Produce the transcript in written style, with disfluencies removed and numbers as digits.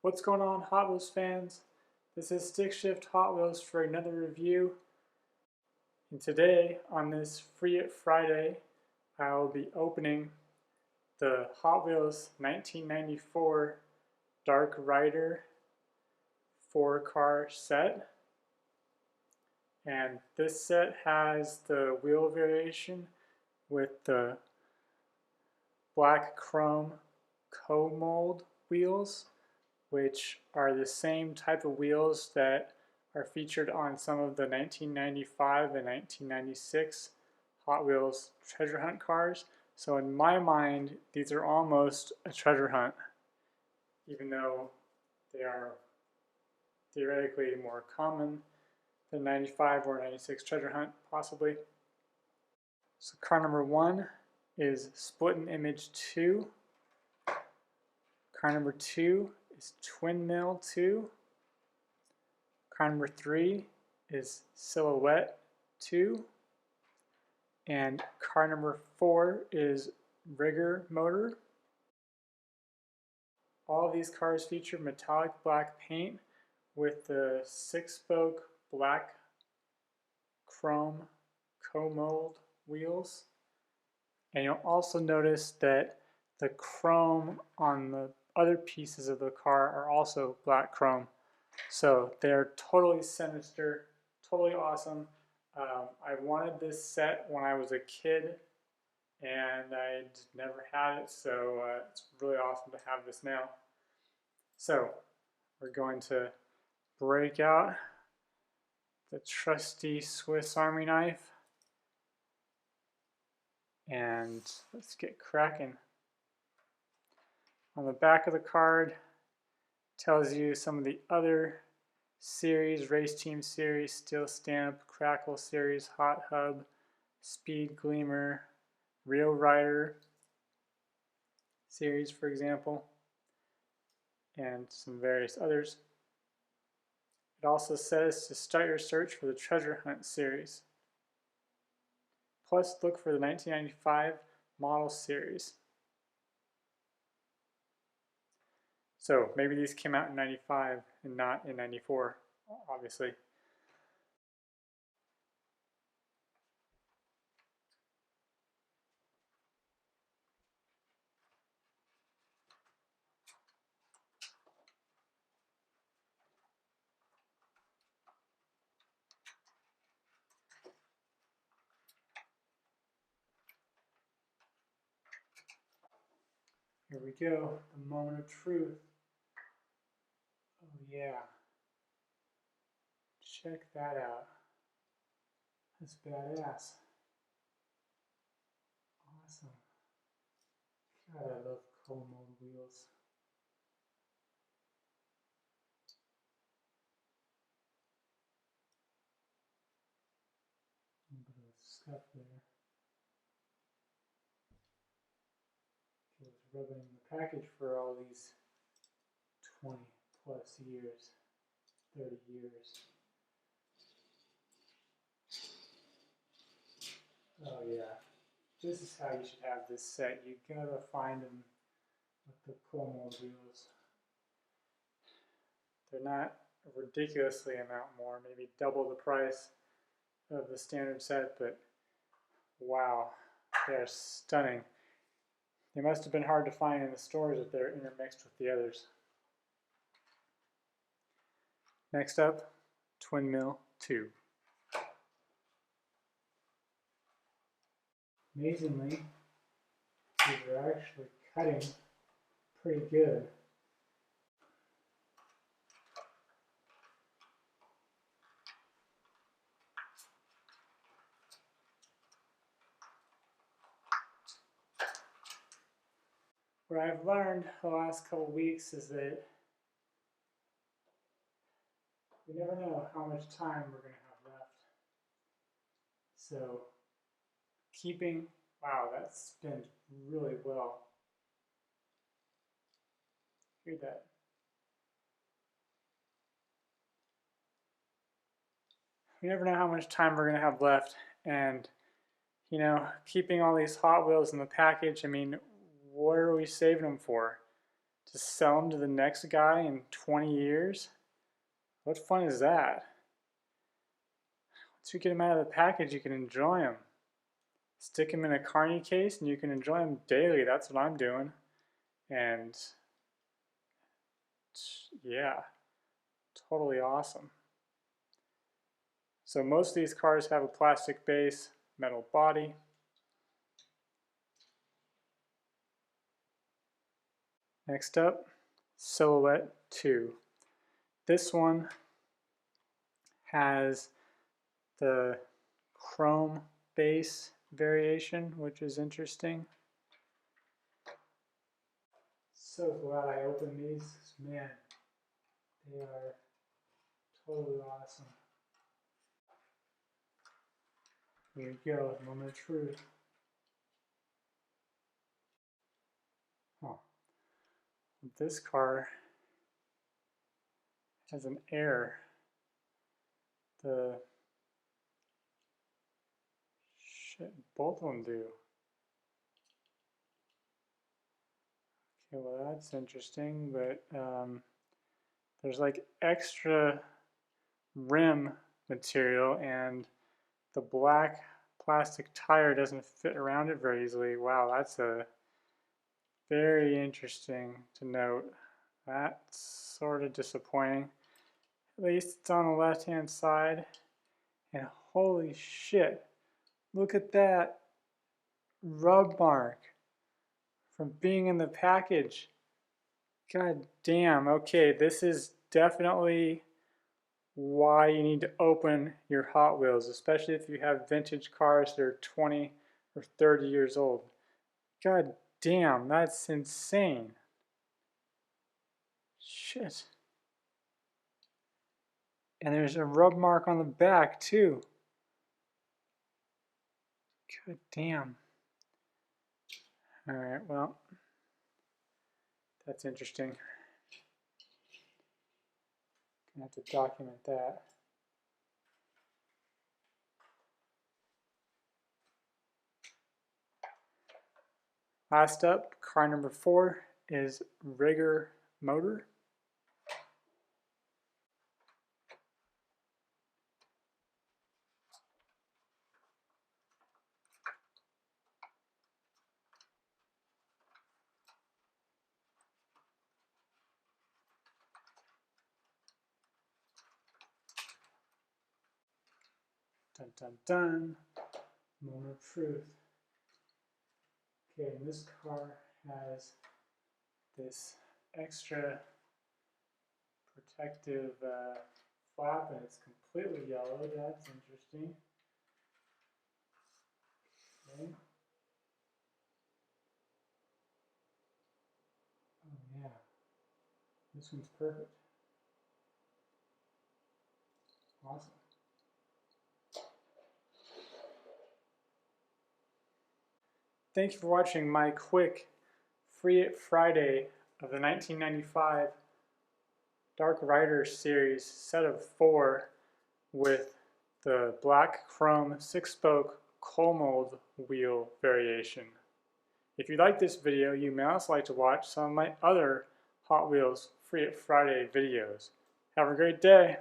What's going on, Hot Wheels fans? This is Stick Shift Hot Wheels for another review. And today, on this Free It Friday, I will be opening the Hot Wheels 1994 Dark Rider 4-car set. And this set has the wheel variation with the black chrome co-mold wheels, which are the same type of wheels that are featured on some of the 1995 and 1996 Hot Wheels treasure hunt cars. So in my mind, these are almost a treasure hunt, even though they are theoretically more common than 95 or 96 treasure hunt, possibly. So car number 1 is Splitting Image 2. Car number 2 is Twin Mill 2. Car number 3 is Silhouette 2. And car number 4 is Rigger Motor. All of these cars feature metallic black paint with the 6-spoke black chrome co-mold wheels. And you'll also notice that the chrome on the other pieces of the car are also black chrome. So they're totally sinister, totally awesome. I wanted this set when I was a kid and I never had it, so it's really awesome to have this now. So we're going to break out the trusty Swiss Army knife and let's get cracking. On the back of the card tells you some of the other series, Race Team Series, Steel Stamp, Crackle Series, Hot Hub, Speed Gleamer, Real Rider series, for example, and some various others. It also says to start your search for the Treasure Hunt series. Plus, look for the 1995 model series. So maybe these came out in 95 and not in 94, obviously. Here we go, the moment of truth. Oh yeah. Check that out. That's badass. Awesome. God, I love co-mold wheels. A little bit of scuff there. It was rubbing the package for all these 20 plus years, 30 years. Oh yeah, this is how you should have this set. You gotta find them with the co-mold wheels. They're not a ridiculously amount more, maybe double the price of the standard set, but wow, they're stunning. They must have been hard to find in the stores if they're intermixed with the others. Next up, Twin Mill 2. Amazingly, these are actually cutting pretty good. What I've learned the last couple weeks is that we never know how much time we're going to have left. So keeping, wow, that spins really well. Hear that? We never know how much time we're going to have left, and you know, keeping all these Hot Wheels in the package, I mean, what are we saving them for? to sell them to the next guy in 20 years? What fun is that? Once you get them out of the package, you can enjoy them. Stick them in a carny case and you can enjoy them daily. That's what I'm doing. And yeah, totally awesome. So most of these cars have a plastic base, metal body. Next up, Silhouette 2. This one has the chrome base variation, which is interesting. So glad I opened these. Man, they are totally awesome. Here we go, moment of truth. Oh. This car has an error. Both of them do. Okay, well that's interesting, but there's like extra rim material and the black plastic tire doesn't fit around it very easily. Wow, that's a very interesting to note. That's sort of disappointing. At least it's on the left-hand side. And holy shit, look at that rub mark from being in the package. God damn, okay, this is definitely why you need to open your Hot Wheels, especially if you have vintage cars that are 20 or 30 years old. God damn, that's insane. Shit. And there's a rub mark on the back too. God damn. Alright, well, that's interesting. Gonna have to document that. Last up, car number 4 is Rigger Motor. Dun dun dun. Moment of truth. Okay, and this car has this extra protective flap and it's completely yellow. That's interesting. Okay. Oh yeah, this one's perfect. Awesome. Thank you for watching my quick Free It Friday of the 1995 Dark Rider series set of 4 with the black chrome 6-spoke coal mold wheel variation. If you like this video, you may also like to watch some of my other Hot Wheels Free It Friday videos. Have a great day!